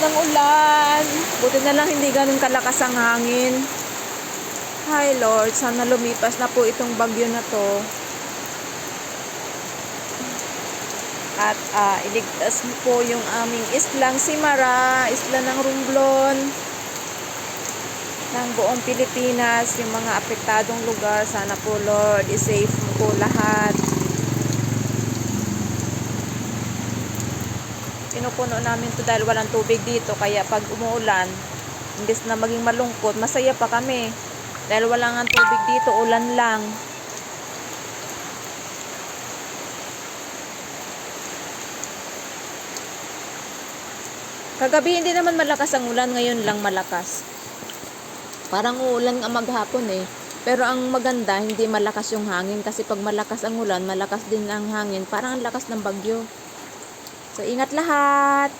ng ulan. Buti na lang hindi ganun kalakas ang hangin. Hi Lord, sana lumipas na po itong bagyo na to. At iligtas mo po yung aming islang Simara, isla ng Romblon, ng buong Pilipinas, yung mga apektadong lugar. Sana po Lord, i-safe mo po lahat. Pinupuno namin to dahil walang tubig dito, kaya pag umuulan, imbes na maging malungkot, masaya pa kami. Dahil wala nga tubig dito, ulan lang. Kagabi hindi naman malakas ang ulan, ngayon lang malakas. Parang uulan nga maghapon eh. Pero ang maganda, hindi malakas yung hangin, kasi pag malakas ang ulan, malakas din ang hangin. Parang ang lakas ng bagyo. So ingat lahat!